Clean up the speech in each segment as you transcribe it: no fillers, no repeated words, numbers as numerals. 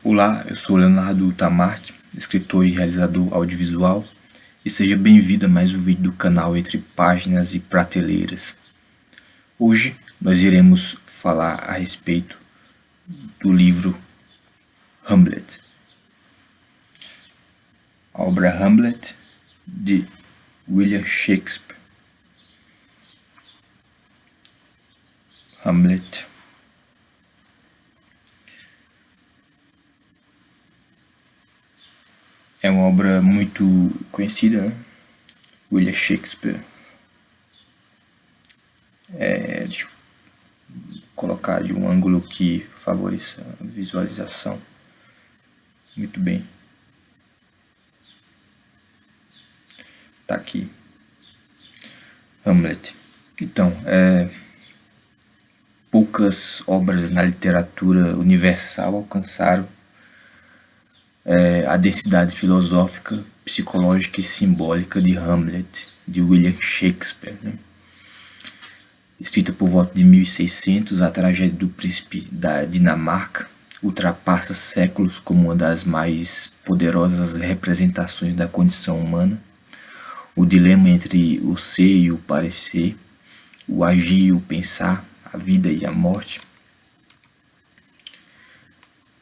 Olá, eu sou Leonardo Tamarte, escritor e realizador audiovisual, e seja bem-vindo a mais um vídeo do canal Entre Páginas e Prateleiras. Hoje nós iremos falar a respeito do livro Hamlet. A obra Hamlet, de William Shakespeare. Hamlet é uma obra muito conhecida, né? William Shakespeare. Deixa eu colocar de um ângulo que favoreça a visualização. Muito bem. Tá aqui. Hamlet. Então, poucas obras na literatura universal alcançaram a densidade filosófica, psicológica e simbólica de Hamlet, de William Shakespeare, né? Escrita por volta de 1600, a tragédia do príncipe da Dinamarca ultrapassa séculos como uma das mais poderosas representações da condição humana. O dilema entre o ser e o parecer, o agir e o pensar, a vida e a morte.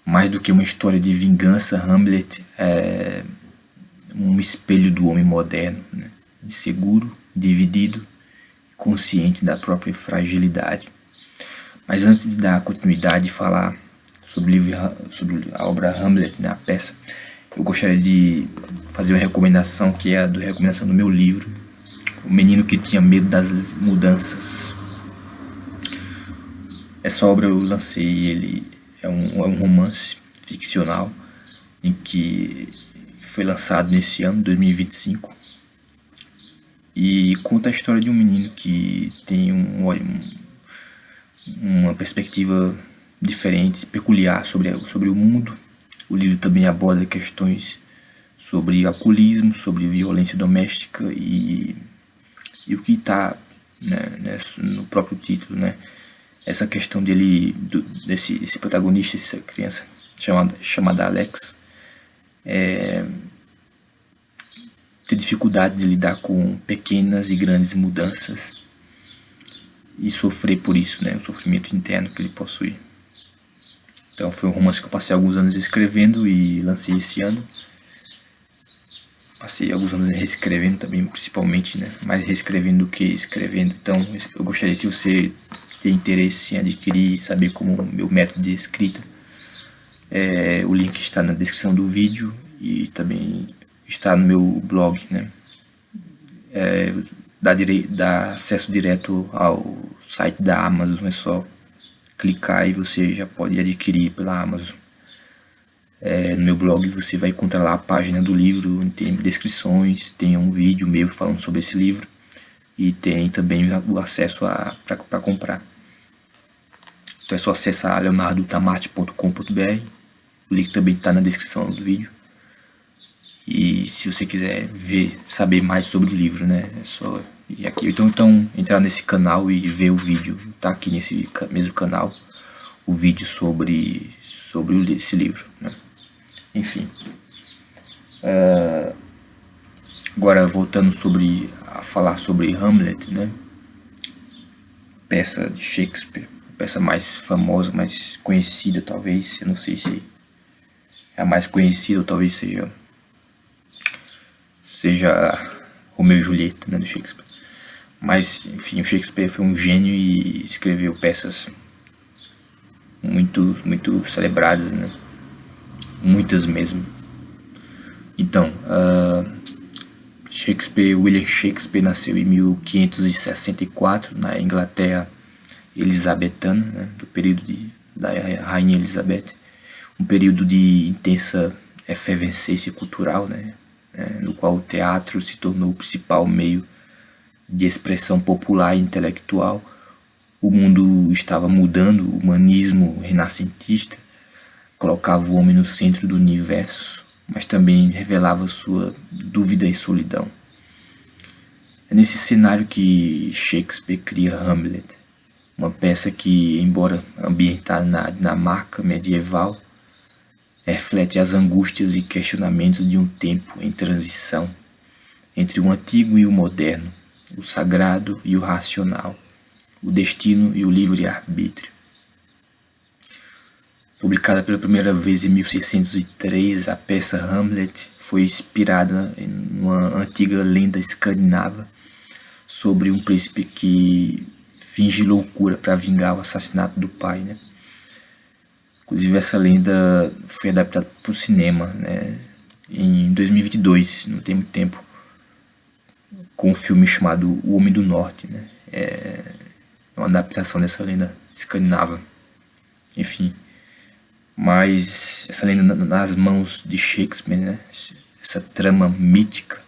Mais do que uma história de vingança, Hamlet é um espelho do homem moderno, né? Inseguro, dividido, consciente da própria fragilidade. Mas antes de dar continuidade e falar sobre a obra Hamlet, né, a peça, eu gostaria de fazer uma recomendação, que é a recomendação do meu livro, O Menino que Tinha Medo das Mudanças. Essa obra eu lancei, ele é um romance ficcional em que foi lançado nesse ano, 2025, e conta a história de um menino que tem uma perspectiva diferente, peculiar sobre o mundo. O livro também aborda questões sobre alcoolismo, sobre violência doméstica e o que está, né, no próprio título, né? Essa questão desse protagonista, essa criança chamada Alex, ter dificuldade de lidar com pequenas e grandes mudanças e sofrer por isso, né? O sofrimento interno que ele possui. Então foi um romance que eu passei alguns anos escrevendo e lancei esse ano. Passei alguns anos reescrevendo também, principalmente, né? Mais reescrevendo do que escrevendo. Então eu gostaria, se você tem interesse em adquirir e saber como o meu método de escrita, o link está na descrição do vídeo e também está no meu blog, né? Dá acesso direto ao site da Amazon, é só clicar e você já pode adquirir pela Amazon. No meu blog você vai encontrar lá a página do livro, tem descrições, tem um vídeo meu falando sobre esse livro e tem também o acesso para comprar. Então é só acessar leonardotamarte.com.br, o link também está na descrição do vídeo. E se você quiser saber mais sobre o livro, né, é só ir aqui. Então entrar nesse canal e ver o vídeo, tá aqui nesse mesmo canal, o vídeo sobre esse livro, né? Enfim. Agora voltando a falar sobre Hamlet, né? Peça de Shakespeare, a peça mais famosa, mais conhecida talvez, eu não sei se é a mais conhecida ou talvez seja Romeu e Julieta, né, do Shakespeare. Mas, enfim, o Shakespeare foi um gênio e escreveu peças muito, muito celebradas, né? Muitas mesmo. Então, William Shakespeare nasceu em 1564 na Inglaterra elisabetana, né, do período da Rainha Elizabeth, um período de intensa efervescência cultural, né, no qual o teatro se tornou o principal meio de expressão popular e intelectual. O mundo estava mudando, o humanismo renascentista colocava o homem no centro do universo, mas também revelava sua dúvida e solidão. É nesse cenário que Shakespeare cria Hamlet, uma peça que, embora ambientada na Dinamarca medieval, reflete as angústias e questionamentos de um tempo em transição entre o antigo e o moderno, o sagrado e o racional, o destino e o livre-arbítrio. Publicada pela primeira vez em 1603, a peça Hamlet foi inspirada em uma antiga lenda escandinava sobre um príncipe que finge loucura para vingar o assassinato do pai, né? Inclusive essa lenda foi adaptada para o cinema, né? Em 2022, não tem muito tempo, com um filme chamado O Homem do Norte, né? É uma adaptação dessa lenda escandinava. Enfim, mas essa lenda nas mãos de Shakespeare, né? Essa trama mítica,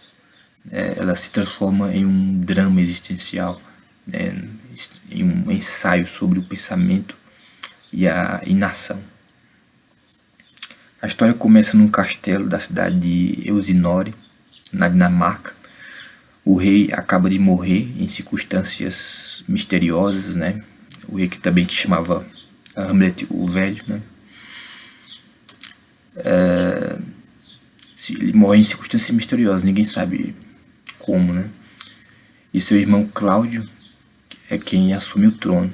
ela se transforma em um drama existencial, né? Em um ensaio sobre o pensamento e a inação. A história começa num castelo da cidade de Elsinore, na Dinamarca. O rei acaba de morrer em circunstâncias misteriosas, né? O rei que também que chamava Hamlet o Velho, né? Ele morre em circunstâncias misteriosas, ninguém sabe como, né? E seu irmão Cláudio é quem assume o trono.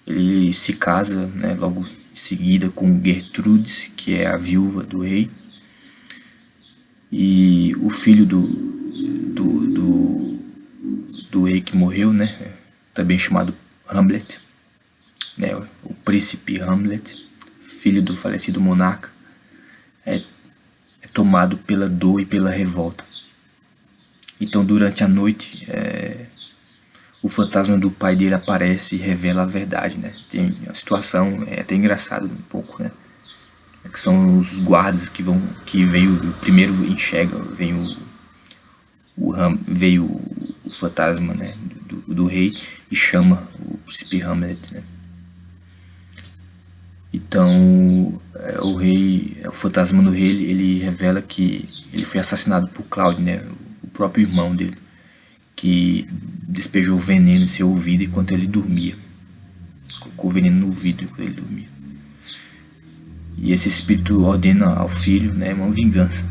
Ele se casa, né, logo em seguida com Gertrudes, que é a viúva do rei. E o filho do rei que morreu, né, também chamado Hamlet, né, o príncipe Hamlet, filho do falecido monarca, é tomado pela dor e pela revolta. Então, durante a noite, o fantasma do pai dele aparece e revela a verdade, né? Tem a situação, é até engraçado um pouco, né? Que são os guardas que veio, primeiro enxerga, veio o fantasma, né, do rei e chama o príncipe Hamlet, né? Então, o fantasma do rei, ele revela que ele foi assassinado por Cláudio, né, o próprio irmão dele, que despejou veneno em seu ouvido enquanto ele dormia. Colocou veneno no ouvido enquanto ele dormia. E esse espírito ordena ao filho, né, uma vingança.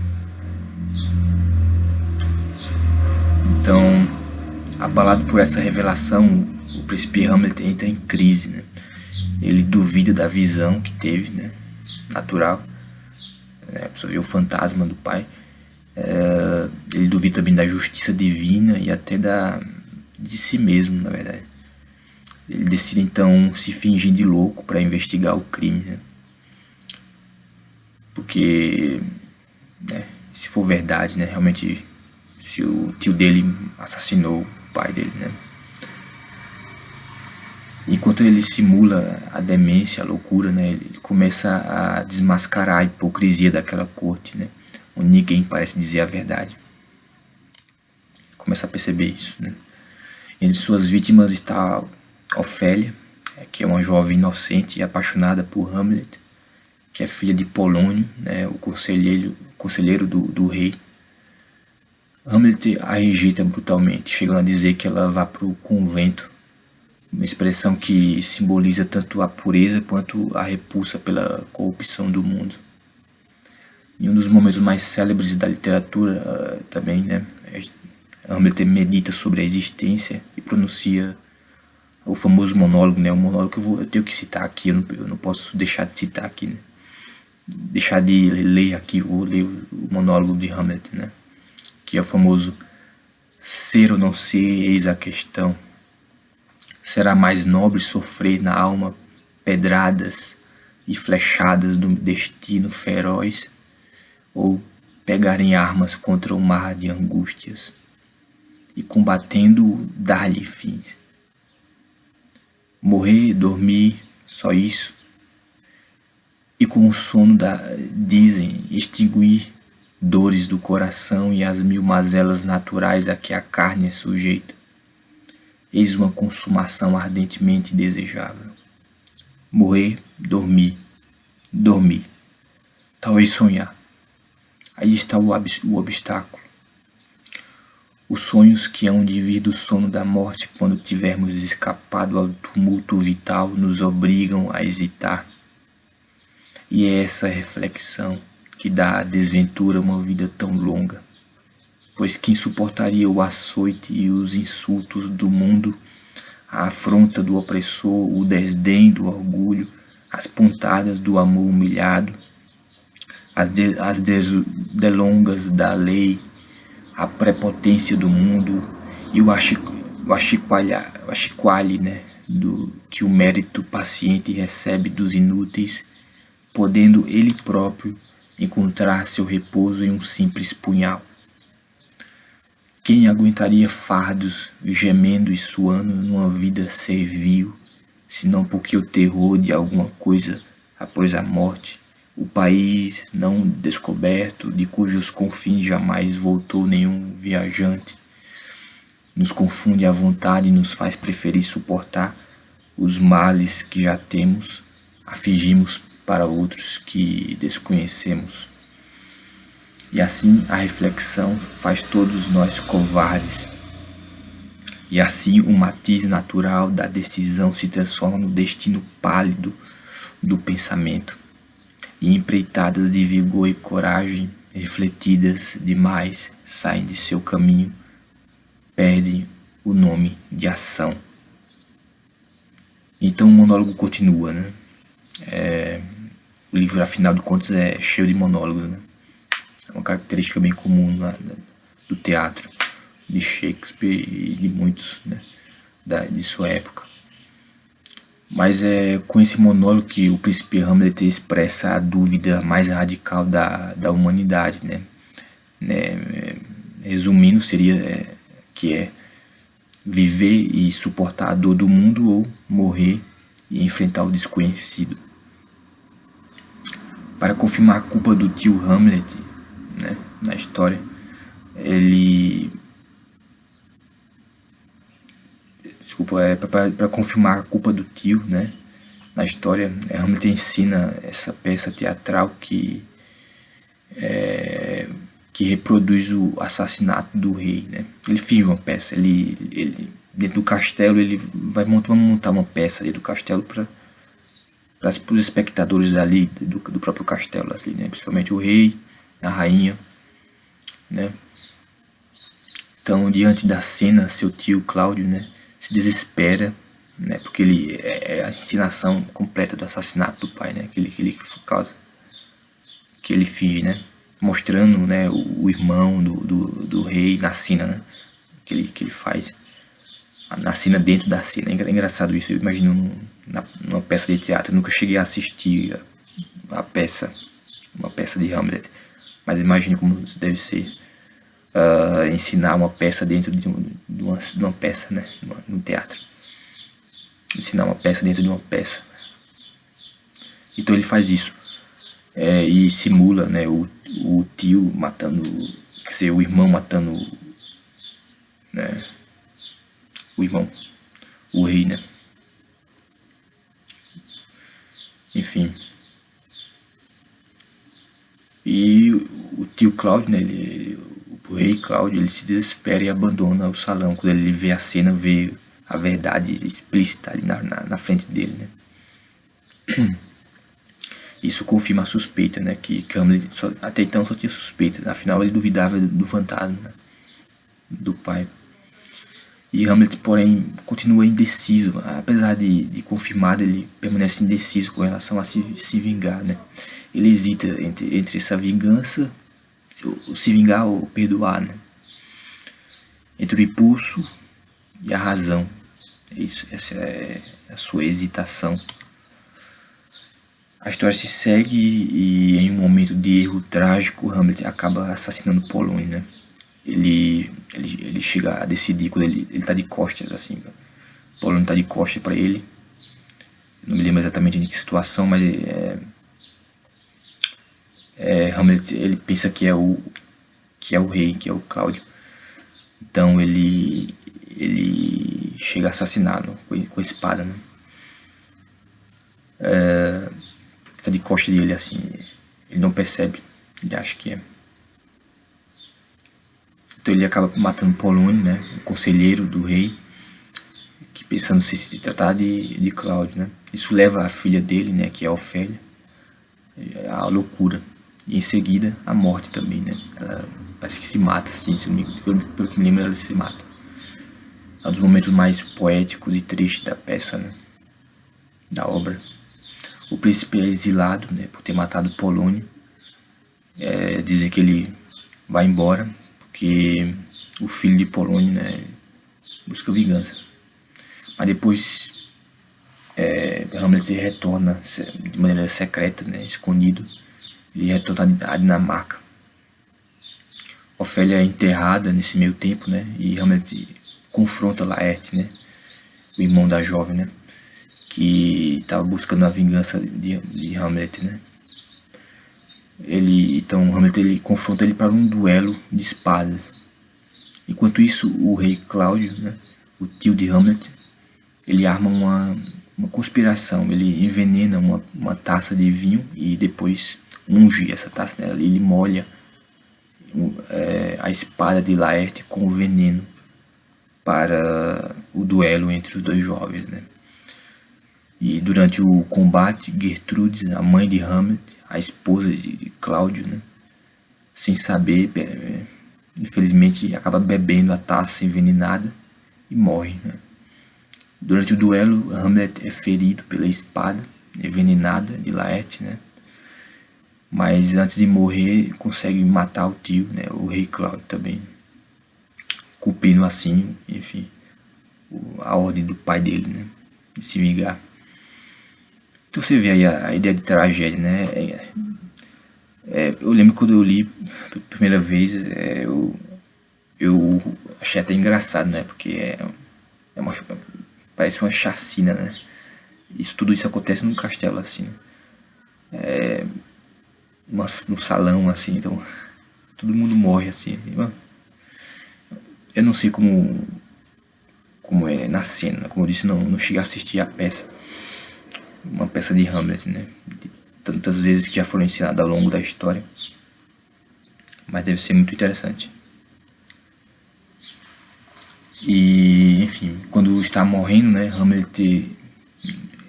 Então, abalado por essa revelação, o príncipe Hamlet entra em crise, né? Ele duvida da visão que teve, né, natural, né, a pessoa vê o fantasma do pai. Ele duvida também da justiça divina e até de si mesmo, na verdade. Ele decide então se fingir de louco para investigar o crime, né? Porque, né, se for verdade, né, realmente, se o tio dele assassinou o pai dele, né? Enquanto ele simula a demência, a loucura, né, ele começa a desmascarar a hipocrisia daquela corte, né, onde ninguém parece dizer a verdade. Começa a perceber isso, né? Entre suas vítimas está Ofélia, que é uma jovem inocente e apaixonada por Hamlet, que é filha de Polônio, né, o conselheiro do rei. Hamlet a rejeita brutalmente, chegando a dizer que ela vá para o convento, uma expressão que simboliza tanto a pureza quanto a repulsa pela corrupção do mundo. Em um dos momentos mais célebres da literatura também, né, Hamlet medita sobre a existência e pronuncia o famoso monólogo, né, o monólogo que eu tenho que citar aqui, eu não posso deixar de citar aqui, né, deixar de ler aqui, vou ler o monólogo de Hamlet, né, que é o famoso: ser ou não ser, eis a questão. Será mais nobre sofrer na alma pedradas e flechadas do destino feroz, ou pegar em armas contra o mar de angústias e, combatendo-o, dar-lhe fins? Morrer, dormir, só isso, e com o sono dizem, extinguir dores do coração e as mil mazelas naturais a que a carne é sujeita. Eis uma consumação ardentemente desejável. Morrer, dormir, dormir, talvez sonhar. Aí está o obstáculo. Os sonhos que hão de vir do sono da morte quando tivermos escapado ao tumulto vital nos obrigam a hesitar. E é essa reflexão que dá à desventura uma vida tão longa. Pois quem suportaria o açoite e os insultos do mundo, a afronta do opressor, o desdém do orgulho, as pontadas do amor humilhado, as delongas da lei, a prepotência do mundo e o achicoalhe, né, que o mérito paciente recebe dos inúteis, podendo ele próprio encontrar seu repouso em um simples punhal. Quem aguentaria fardos, gemendo e suando numa vida servil, senão porque o terror de alguma coisa após a morte, o país não descoberto, de cujos confins jamais voltou nenhum viajante, nos confunde à vontade e nos faz preferir suportar os males que já temos, afligimos para outros que desconhecemos. E assim a reflexão faz todos nós covardes. E assim o matiz natural da decisão se transforma no destino pálido do pensamento. E empreitadas de vigor e coragem, refletidas demais, saem de seu caminho, perdem o nome de ação. Então o monólogo continua, né? O livro, afinal de contas, é cheio de monólogos, né? É uma característica bem comum do teatro de Shakespeare e de muitos, né, de sua época. Mas é com esse monólogo que o príncipe Hamlet expressa a dúvida mais radical da humanidade, né? Resumindo, seria que é viver e suportar a dor do mundo ou morrer e enfrentar o desconhecido. Para confirmar a culpa do tio Hamlet, né, na história, para confirmar a culpa do tio, né, na história, Hamlet ensina essa peça teatral que reproduz o assassinato do rei, né? Ele finge uma peça, ele dentro do castelo vamos montar uma peça dentro do castelo para os espectadores ali do próprio castelo, assim, né? Principalmente o rei, a rainha, né? Então, diante da cena, seu tio Cláudio, né, se desespera, né, porque ele é a encenação completa do assassinato do pai, né, que ele finge, né, mostrando, né, o irmão do rei na cena, né, que ele faz na cena, dentro da cena. É engraçado isso. Eu imagino numa peça de teatro. Eu nunca cheguei a assistir uma peça de Hamlet, mas imagino como deve ser ensinar uma peça dentro de uma peça, né, no teatro. Ensinar uma peça dentro de uma peça. Então ele faz isso, e simula, né, o tio matando, quer dizer, o irmão matando, né, o rei, né. Enfim. E o tio Cláudio, né, o rei Cláudio, ele se desespera e abandona o salão quando ele vê a cena, vê a verdade explícita ali na frente dele, né. Isso confirma a suspeita, né, que Hamlet até então só tinha suspeitas, afinal ele duvidava do fantasma, né, do pai. E Hamlet, porém, continua indeciso, apesar de confirmado, ele permanece indeciso com relação a se vingar, né. Ele hesita entre essa vingança, se vingar ou perdoar, né, entre o impulso e a razão. Essa é a sua hesitação. A história se segue e em um momento de erro trágico, Hamlet acaba assassinando Polônio, né. Ele chega a decidir, quando ele tá de costas, assim, Polônio tá de costas pra ele. Não me lembro exatamente em que situação, mas Hamlet, ele pensa que é o rei, que é o Cláudio. Então ele chega a assassiná-lo com a espada, né. Tá de costas dele, assim, ele não percebe, ele acha que é. Então ele acaba matando Polônio, né, o conselheiro do rei, que pensando se tratar de Cláudio, né. Isso leva a filha dele, né, que é a Ofélia, a loucura. E em seguida, a morte também, né? Ela parece que se mata, assim, pelo que me lembro, ela se mata. É um dos momentos mais poéticos e tristes da peça, né? Da obra. O príncipe é exilado, né, por ter matado Polônio. Dizem que ele vai embora porque o filho de Polônio, né, busca vingança. Mas depois Hamlet retorna de maneira secreta, né, escondido. Ele retorna à Dinamarca. Ofélia é enterrada nesse meio tempo, né, e Hamlet confronta Laerte, né, o irmão da jovem, né, que estava buscando a vingança de Hamlet, né. Então Hamlet ele confronta ele para um duelo de espadas. Enquanto isso, o rei Cláudio, né, o tio de Hamlet, ele arma uma conspiração. Ele envenena uma taça de vinho e depois unge essa taça, né, ele molha a espada de Laerte com veneno para o duelo entre os dois jovens, né. E durante o combate, Gertrudes, a mãe de Hamlet, a esposa de Cláudio, né, sem saber, infelizmente acaba bebendo a taça envenenada e morre, né. Durante o duelo, Hamlet é ferido pela espada envenenada de Laerte, né, mas antes de morrer consegue matar o tio, né, o rei Cláudio também, cumprindo assim, enfim, a ordem do pai dele, né, de se vingar. Então você vê aí a ideia de tragédia, né? Eu lembro quando eu li pela primeira vez, eu achei até engraçado, né? Porque parece uma chacina, né? Tudo isso acontece num castelo, assim. Num salão, assim, então todo mundo morre, assim. Eu não sei como é na cena, como eu disse, não cheguei a assistir a peça. Uma peça de Hamlet, né? De tantas vezes que já foram ensinadas ao longo da história. Mas deve ser muito interessante. E, enfim, quando está morrendo, né, Hamlet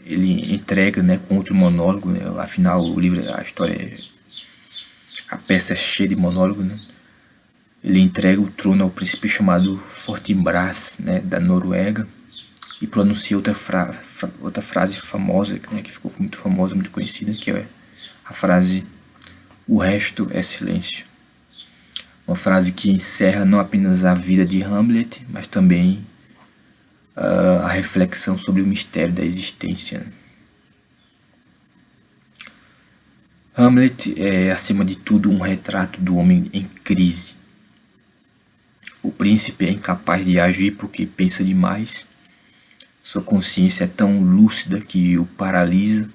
ele entrega, né, com outro monólogo, né, afinal o livro, a história, a peça é cheia de monólogo, né? Ele entrega o trono ao príncipe chamado Fortinbras, né, da Noruega, e pronuncia outra frase famosa, né, que ficou muito famosa, muito conhecida, que é a frase "o resto é silêncio". Uma frase que encerra não apenas a vida de Hamlet, mas também a reflexão sobre o mistério da existência. Hamlet é, acima de tudo, um retrato do homem em crise. O príncipe é incapaz de agir porque pensa demais. Sua consciência é tão lúcida que o paralisa.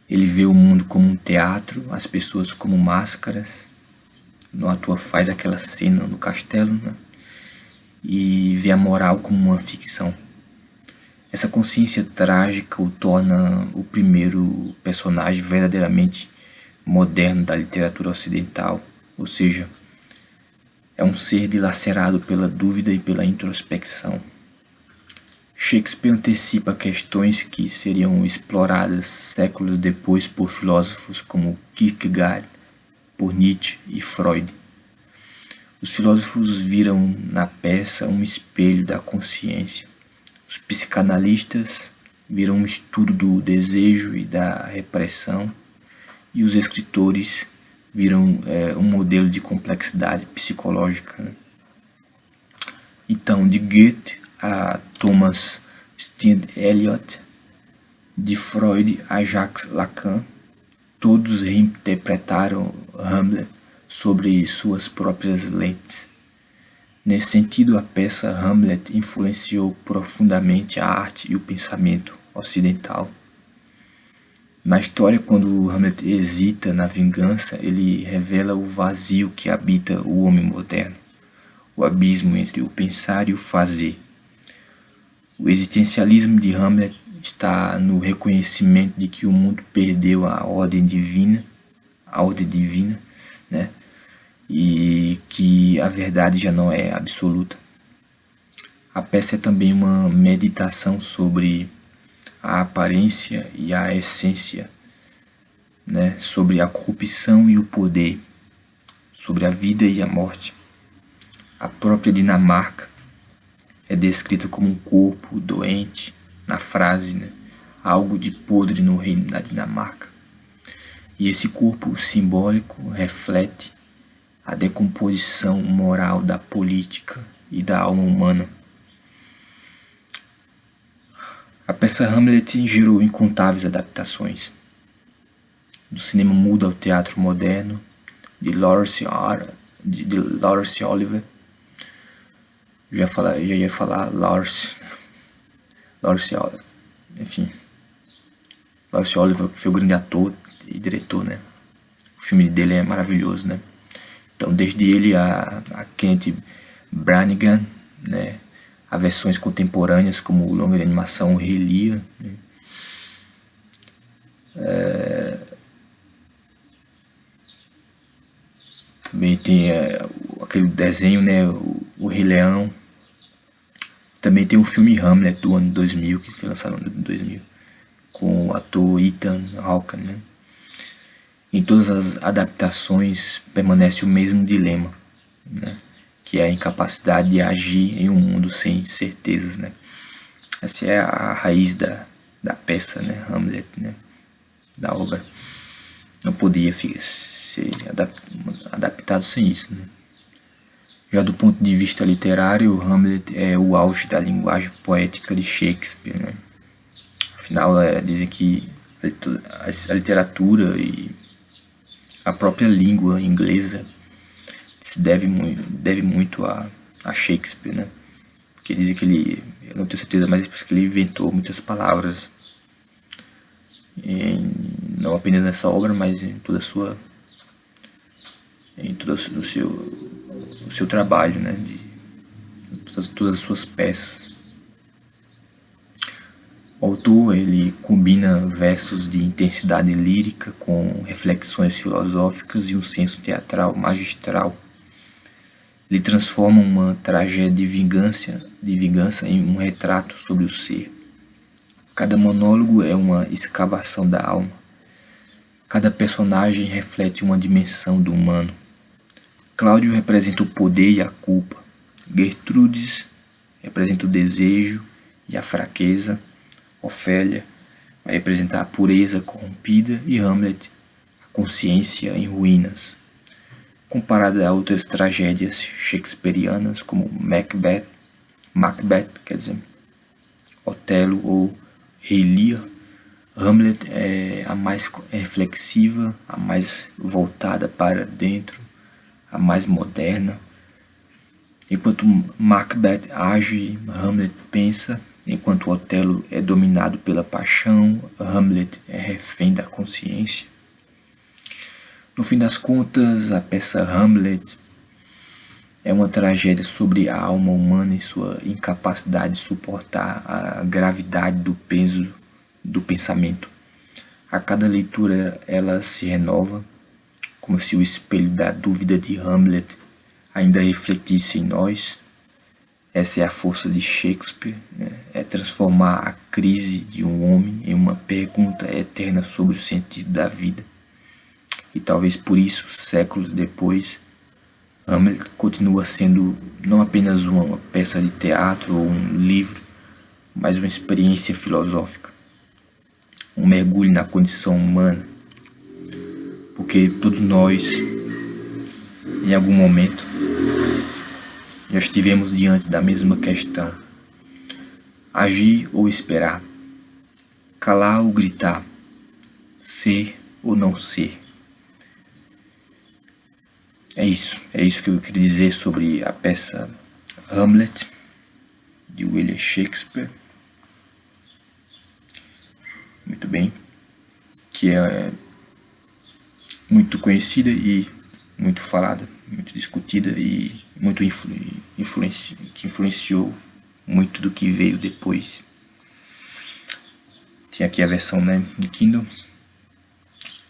Ele vê o mundo como um teatro, as pessoas como máscaras. No ator faz aquela cena no castelo, né? E vê a moral como uma ficção. Essa consciência trágica o torna o primeiro personagem verdadeiramente moderno da literatura ocidental, ou seja, é um ser dilacerado pela dúvida e pela introspecção. Shakespeare antecipa questões que seriam exploradas séculos depois por filósofos como Kierkegaard, por Nietzsche e Freud. Os filósofos viram na peça um espelho da consciência. Os psicanalistas viram um estudo do desejo e da repressão. E os escritores viram um modelo de complexidade psicológica, né? Então, de Goethe a Thomas Stearns Eliot, de Freud a Jacques Lacan, todos reinterpretaram Hamlet sobre suas próprias lentes. Nesse sentido, a peça Hamlet influenciou profundamente a arte e o pensamento ocidental. Na história, quando Hamlet hesita na vingança, ele revela o vazio que habita o homem moderno, o abismo entre o pensar e o fazer. O existencialismo de Hamlet está no reconhecimento de que o mundo perdeu a ordem divina, né? E que a verdade já não é absoluta. A peça é também uma meditação sobre a aparência e a essência né, sobre a corrupção e o poder, sobre a vida e a morte. A própria Dinamarca é descrita como um corpo doente na frase, né, algo de podre no reino da Dinamarca. E esse corpo simbólico reflete a decomposição moral da política e da alma humana. A peça Hamlet gerou incontáveis adaptações, do cinema mudo ao teatro moderno, de Laurence Olivier. Já ia falar Laurence Olivier, enfim. Laurence Olivier foi o grande ator e diretor, né? O filme dele é maravilhoso, né? Então, desde ele a Kenneth Branagh, né? Há versões contemporâneas como o longa de animação Rei Lear, né? Também tem aquele desenho, né? O Rei Leão. Também tem o filme Hamlet do ano 2000, que foi lançado no ano 2000, com o ator Ethan Hawke, né? Em todas as adaptações permanece o mesmo dilema, né? Que é a incapacidade de agir em um mundo sem certezas, né? Essa é a raiz da peça, né? Hamlet, né? Da obra. Não podia ser adaptado sem isso, né? Já do ponto de vista literário, Hamlet é o auge da linguagem poética de Shakespeare, né? Afinal, dizem que a literatura e a própria língua inglesa se deve muito a Shakespeare, né? Porque dizem que ele, eu não tenho certeza, mas parece que ele inventou muitas palavras, não apenas nessa obra, mas em todo o seu trabalho, né? De todas as suas peças. O autor, ele combina versos de intensidade lírica com reflexões filosóficas e um senso teatral magistral. Ele transforma uma tragédia de vingança em um retrato sobre o ser. Cada monólogo é uma escavação da alma. Cada personagem reflete uma dimensão do humano. Cláudio representa o poder e a culpa. Gertrudes representa o desejo e a fraqueza. Ofélia vai representar a pureza corrompida e Hamlet, a consciência em ruínas. Comparada a outras tragédias shakespearianas como Macbeth, quer dizer, Otelo ou Rei Lear, Hamlet é a mais reflexiva, a mais voltada para dentro, a mais moderna. Enquanto Macbeth age, Hamlet pensa. Enquanto Otelo é dominado pela paixão, Hamlet é refém da consciência. No fim das contas, a peça Hamlet é uma tragédia sobre a alma humana e sua incapacidade de suportar a gravidade do peso do pensamento. A cada leitura ela se renova, como se o espelho da dúvida de Hamlet ainda refletisse em nós. Essa é a força de Shakespeare, né? É transformar a crise de um homem em uma pergunta eterna sobre o sentido da vida. E talvez por isso, séculos depois, Hamlet continua sendo não apenas uma peça de teatro ou um livro, mas uma experiência filosófica. Um mergulho na condição humana. Porque todos nós, em algum momento, já estivemos diante da mesma questão: agir ou esperar, calar ou gritar, ser ou não ser. É isso que eu queria dizer sobre a peça Hamlet, de William Shakespeare. Muito bem, que é muito conhecida e muito falada, muito discutida e muito que influenciou muito do que veio depois. Tem aqui a versão, né, de Kindle.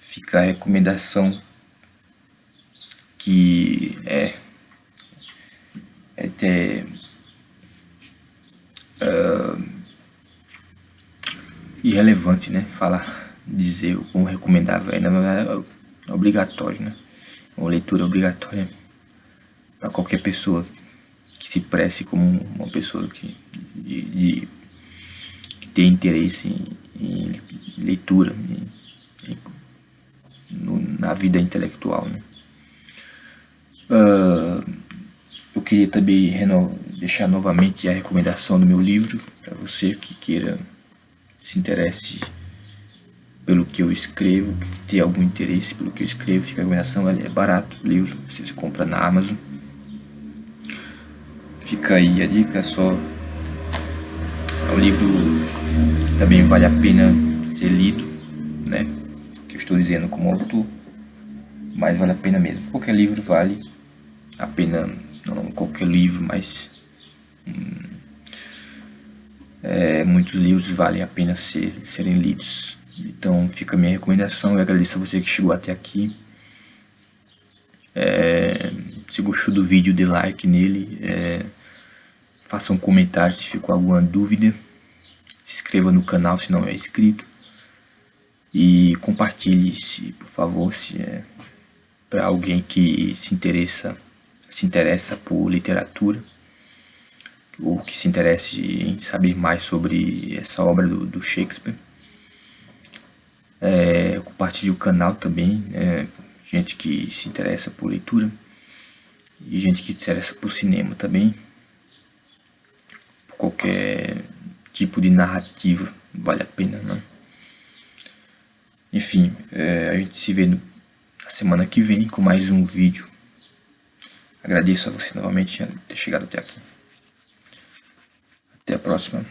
Fica a recomendação, que é até irrelevante, né, falar dizer o quão recomendável é, na verdade é obrigatório, né? É uma leitura obrigatória para qualquer pessoa que se preze como uma pessoa que tem interesse em leitura, na vida intelectual, né? Eu queria também deixar novamente a recomendação do meu livro para você que queira, se interesse pelo que eu escrevo, que tem algum interesse pelo que eu escrevo. Fica a recomendação, é barato o livro, você compra na Amazon. Fica aí a dica, é um livro que também vale a pena ser lido, né? Que eu estou dizendo como autor, mas vale a pena mesmo. Qualquer livro vale a pena, não qualquer livro, mas muitos livros valem a pena serem lidos. Então fica a minha recomendação. Eu agradeço a você que chegou até aqui. Se gostou do vídeo, dê like nele. Faça um comentário se ficou alguma dúvida. Se inscreva no canal se não é inscrito. E compartilhe, por favor, se para alguém que se interessa por literatura, ou que se interesse em saber mais sobre essa obra do Shakespeare. Compartilhe o canal também, gente que se interessa por leitura e gente que se interessa por cinema também, por qualquer tipo de narrativa vale a pena, né? Enfim, a gente se vê na semana que vem com mais um vídeo. Agradeço a você novamente por ter chegado até aqui. Até a próxima.